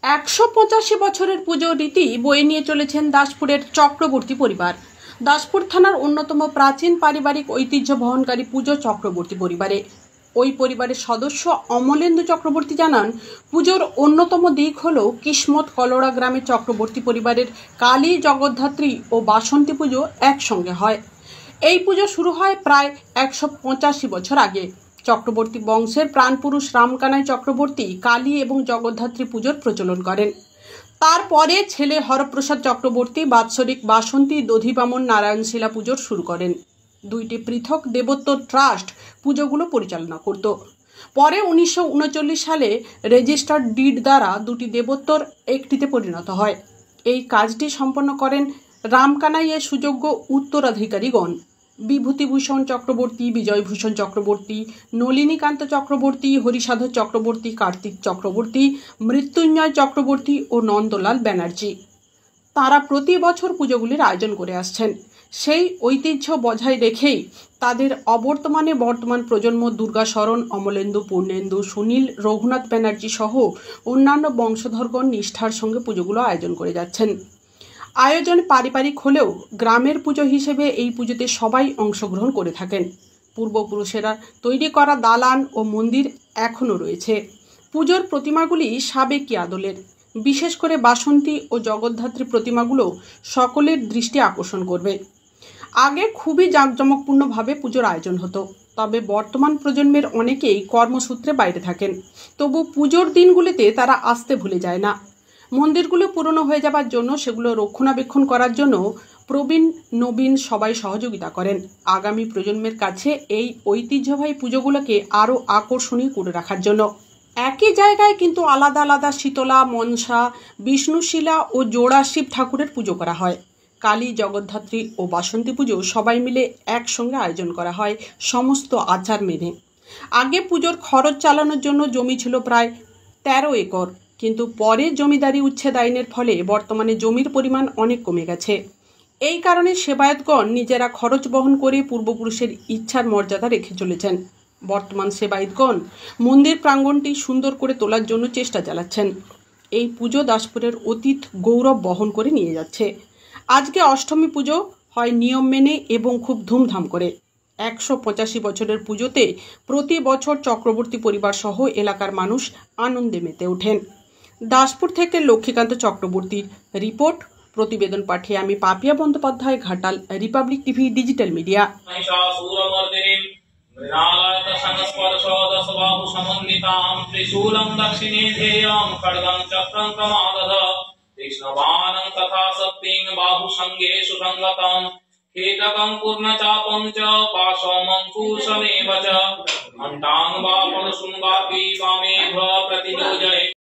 185 বছরের পুজো রীতি বয়ে নিয়ে চলেছেন দাসপুরের চক্রবর্তী পরিবার। দাসপুর থানার অন্যতম প্রাচীন পারিবারিক ঐতিহ্য বহনকারী পুজো চক্রবর্তী পরিবারে। ওই পরিবারের সদস্য অমলেন্দু চক্রবর্তী জানান, পুজোর অন্যতম দিক হল কিসমত কলোড়া গ্রামের চক্রবর্তী পরিবারের কালী, জগদ্ধাত্রী ও বাসন্তী পুজো একসঙ্গে হয়। এই পুজো শুরু হয় প্রায় 185 বছর আগে। চক্রবর্তী বংশের প্রাণপুরুষ রামকানাই চক্রবর্তী কালী এবং জগদ্ধাত্রী পুজোর প্রচলন করেন। তারপরে ছেলে হরপ্রসাদ চক্রবর্তী বাৎসরিক বাসন্তী, দধিবামন, নারায়ণশিলা পুজোর শুরু করেন। দুইটি পৃথক দেবত্ব ট্রাস্ট পুজোগুলো পরিচালনা করত। পরে 1939 সালে রেজিস্টার্ড ডিড দ্বারা দুটি দেবত্বর একটিতে পরিণত হয়। এই কাজটি সম্পন্ন করেন রামকানাইয়ের সুযোগ্য উত্তরাধিকারীগণ বিভূতিভূষণ চক্রবর্তী, বিজয়ভূষণ চক্রবর্তী, নলিনীকান্ত চক্রবর্তী, হরিসাধর চক্রবর্তী, কার্তিক চক্রবর্তী, মৃত্যুঞ্জয় চক্রবর্তী ও নন্দলাল ব্যানার্জি। তারা প্রতি বছর পুজোগুলির আয়োজন করে আসছেন। সেই ঐতিহ্য বজায় রেখেই তাদের বর্তমান প্রজন্ম দুর্গাশরণ, অমলেন্দু, পূর্ণেন্দু, সুনীল, রঘুনাথ ব্যানার্জি সহ অন্যান্য বংশধরগণ নিষ্ঠার সঙ্গে পুজোগুলো আয়োজন করে যাচ্ছেন। আয়োজন পারিবারিক হলেও গ্রামের পুজো হিসেবে এই পুজোতে সবাই অংশগ্রহণ করে থাকেন। পূর্বপুরুষেরা তৈরি করা দালান ও মন্দির এখনও রয়েছে। পুজোর প্রতিমাগুলি সাবেকি আদলের। বিশেষ করে বাসন্তী ও জগদ্ধাত্রী প্রতিমাগুলো সকলের দৃষ্টি আকর্ষণ করবে। আগে খুবই জাঁকজমকপূর্ণভাবে পুজোর আয়োজন হতো, তবে বর্তমান প্রজন্মের অনেকেই কর্মসূত্রে বাইরে থাকেন। তবু পুজোর দিনগুলিতে তারা আসতে ভুলে যায় না। মন্দিরগুলো পুরনো হয়ে যাবার জন্য সেগুলো রক্ষণাবেক্ষণ করার জন্য প্রবীণ নবীন সবাই সহযোগিতা করেন। আগামী প্রজন্মের কাছে এই ঐতিহ্যবাহী পুজোগুলোকে আরও আকর্ষণীয় করে রাখার জন্য একই জায়গায় কিন্তু আলাদা আলাদা শীতলা, মনসা, বিষ্ণুশিলা ও জোড়া শিব ঠাকুরের পুজো করা হয়। কালী, জগদ্ধাত্রী ও বাসন্তী পুজো সবাই মিলে একসঙ্গে আয়োজন করা হয় সমস্ত আচার মেনে। আগে পুজোর খরচ চালানোর জন্য জমি ছিল প্রায় 13 একর, কিন্তু পরে জমিদারি উচ্ছেদ আইনের ফলে বর্তমানে জমির পরিমাণ অনেক কমে গেছে। এই কারণে সেবায়েতগণ নিজেরা খরচ বহন করে পূর্বপুরুষের ইচ্ছার মর্যাদা রেখে চলেছেন। বর্তমান সেবায়েতগণ মন্দির প্রাঙ্গণটি সুন্দর করে তোলার জন্য চেষ্টা চালাচ্ছেন। এই পুজো দাসপুরের অতীত গৌরব বহন করে নিয়ে যাচ্ছে। আজকে অষ্টমী পুজো হয় নিয়ম মেনে এবং খুব ধুমধাম করে। 185 বছরের পুজোতে প্রতি বছর চক্রবর্তী পরিবার সহ এলাকার মানুষ আনন্দে মেতে ওঠেন। দাসপুর থেকে লক্ষ্মীকান্ত চক্রবর্তীর রিপোর্ট। প্রতিবেদন পাঠিয়ে আমি Papiya Bandyopadhyay, Ghatal, Republic TV digital media. खेटकं पूर्णचापं च पाशमङ्कुशमेव च घण्टां वा पणशुं वापि वामेभ प्रतियोजये।